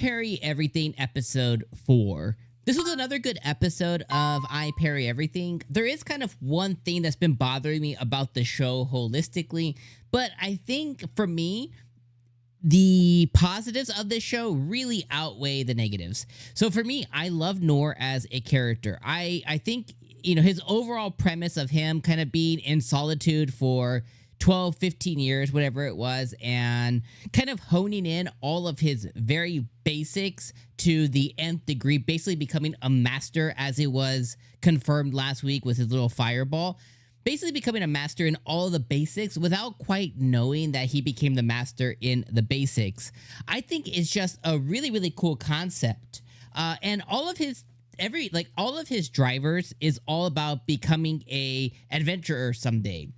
Parry Everything episode 4. This was another good episode of I Parry Everything. There is kind of one thing that's been bothering me about the show holistically, but I think for me, the positives of this show really outweigh the negatives. So for me, I love Noor as a character. I think, his overall premise of him kind of being in solitude for 12, 15 years, whatever it was, and kind of honing in all of his very basics to the nth degree, basically becoming a master, as it was confirmed last week with his little fireball. Basically becoming a master in all of the basics without quite knowing that he became the master in the basics. I think it's just a really, really cool concept. And all of his drivers is all about becoming a adventurer someday.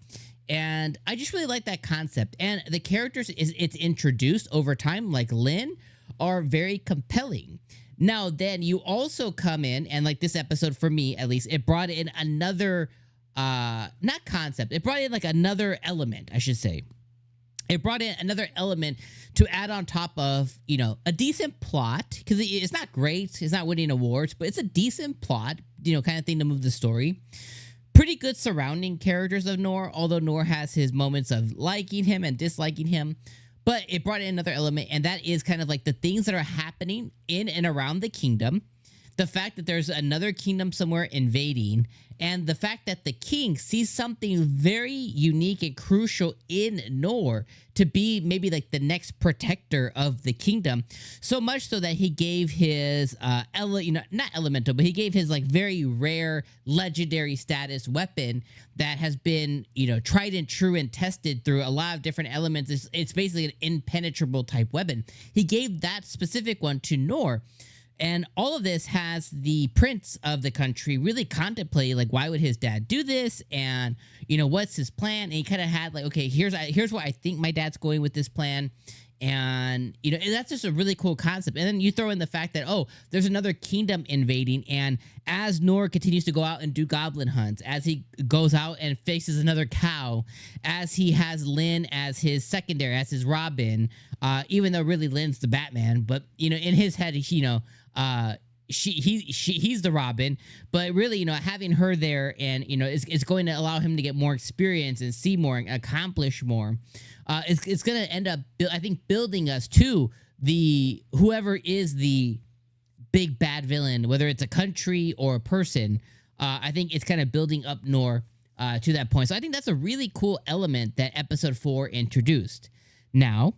And I just really like that concept. And the characters it's introduced over time, like Lin, are very compelling. Now, then you also come in, and like this episode, for me at least, it brought in another, not concept, it brought in like another element, I should say. It brought in another element to add on top of, a decent plot, because it's not great, it's not winning awards, but it's a decent plot, kind of thing to move the story. Pretty good surrounding characters of Noor, although Noor has his moments of liking him and disliking him. But it brought in another element, and that is kind of like the things that are happening in and around the kingdom. The fact that there's another kingdom somewhere invading, and the fact that the king sees something very unique and crucial in Noor to be maybe like the next protector of the kingdom. So much so that he gave his, not elemental, but he gave his like very rare legendary status weapon that has been, tried and true and tested through a lot of different elements. It's basically an impenetrable type weapon. He gave that specific one to Noor. And all of this has the prince of the country really contemplate, like, why would his dad do this? And, what's his plan? And he kind of had like, okay, here's where I think my dad's going with this plan. And, and that's just a really cool concept. And then you throw in the fact that, oh, there's another kingdom invading. And as Noor continues to go out and do goblin hunts, as he goes out and faces another cow, as he has Lin as his secondary, as his Robin, even though really Lin's the Batman, but, in his head, he's the Robin, but really, having her there and, it's going to allow him to get more experience and see more and accomplish more. It's going to end up, I think, building us to whoever is the big bad villain, whether it's a country or a person. I think it's kind of building up Noor to that point. So I think that's a really cool element that episode 4 introduced. Now,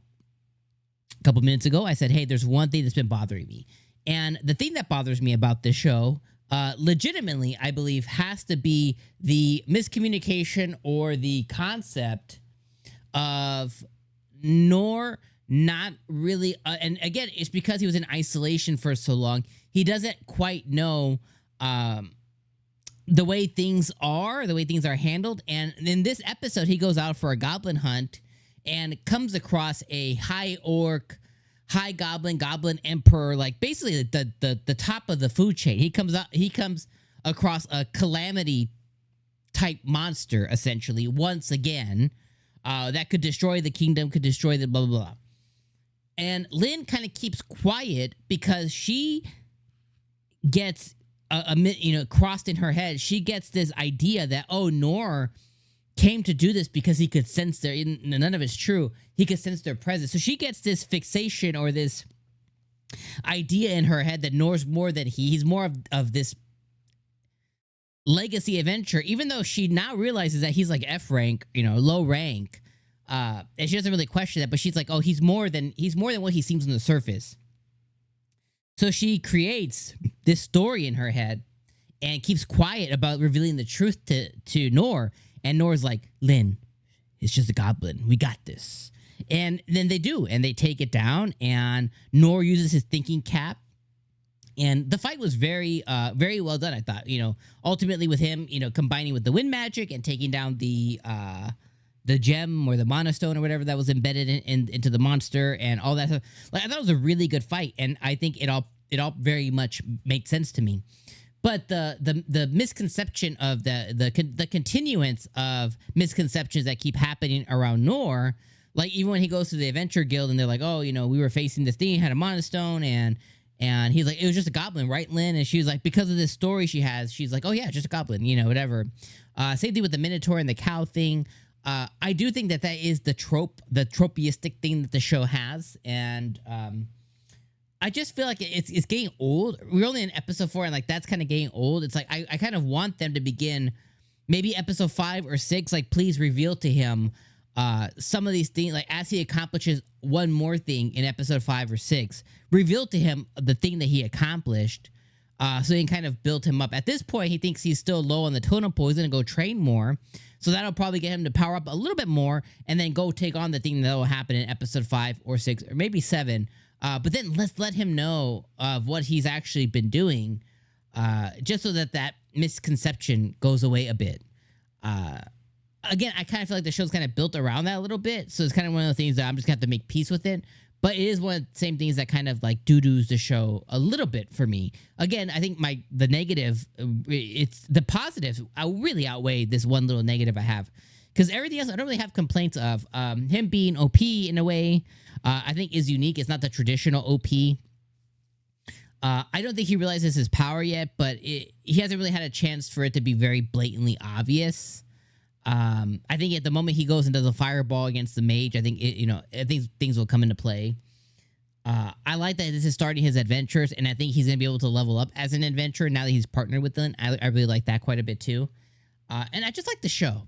a couple minutes ago, I said, hey, there's one thing that's been bothering me. And the thing that bothers me about this show, legitimately, I believe, has to be the miscommunication or the concept of Noor not really... and again, it's because he was in isolation for so long. He doesn't quite know the way things are, the way things are handled. And in this episode, he goes out for a goblin hunt and comes across a high orc, high goblin emperor, like basically the top of the food chain. He comes across a calamity type monster, essentially, once again, that could destroy the kingdom, could destroy the blah blah blah. And Lin kind of keeps quiet because she gets crossed in her head. She gets this idea that, oh, Noor came to do this because he could sense none of it's true. He could sense their presence. So she gets this fixation or this idea in her head that Noor's more than he's more of this legacy adventure, even though she now realizes that he's like F rank, low rank. And she doesn't really question that, but she's like, oh, he's more than what he seems on the surface. So she creates this story in her head and keeps quiet about revealing the truth to Noor. And Noor's like, Lin, it's just a goblin. We got this. And then they do, and they take it down, and Noor uses his thinking cap. And the fight was very, very well done, I thought. Ultimately with him, combining with the wind magic and taking down the gem or the monostone or whatever that was embedded into the monster and all that stuff. Like, I thought it was a really good fight, and I think it all very much made sense to me. But the misconception of the continuance of misconceptions that keep happening around Noor, Like even when he goes to the Adventure Guild and they're like, oh, we were facing this thing, had a Mana Stone, and he's like, it was just a goblin, right, Lynn? And she was like, because of this story she has, she's like, oh yeah, just a goblin, whatever. Same thing with the Minotaur and the cow thing. I do think that is the tropistic thing that the show has, and I just feel like it's getting old. We're only in episode 4, and like that's kind of getting old. It's like I kind of want them to begin maybe episode 5 or 6. Like, please reveal to him some of these things. Like as he accomplishes one more thing in episode 5 or 6, reveal to him the thing that he accomplished. So he can kind of build him up. At this point, he thinks he's still low on the totem pole. He's gonna go train more. So that'll probably get him to power up a little bit more, and then go take on the thing that will happen in episode 5 or 6 or maybe 7. But then let's let him know of what he's actually been doing, just so that misconception goes away a bit. Again, I kind of feel like the show's kind of built around that a little bit. So it's kind of one of the things that I'm just going to have to make peace with it. But it is one of the same things that kind of like doo-doos the show a little bit for me. Again, I think the negative, it's the positives really outweigh this one little negative I have. Because everything else, I don't really have complaints of. Him being OP in a way, I think is unique. It's not the traditional OP. I don't think he realizes his power yet, but he hasn't really had a chance for it to be very blatantly obvious. I think at the moment he goes and does a fireball against the mage, I think I think things will come into play. I like that this is starting his adventures, and I think he's gonna be able to level up as an adventurer now that he's partnered with them. I really like that quite a bit too, and I just like the show.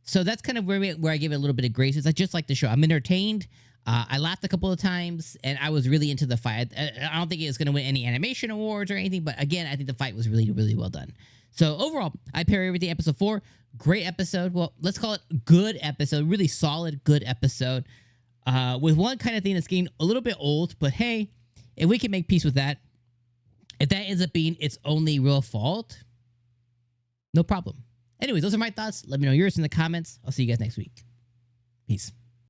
So that's kind of where I give it a little bit of grace. Is I just like the show. I'm entertained. I laughed a couple of times, and I was really into the fight. I don't think it was going to win any animation awards or anything, but again, I think the fight was really, really well done. So overall, I pair everything. Episode 4, great episode. Well, let's call it good episode. Really solid, good episode. With one kind of thing that's getting a little bit old, but hey, if we can make peace with that, if that ends up being its only real fault, no problem. Anyways, those are my thoughts. Let me know yours in the comments. I'll see you guys next week. Peace.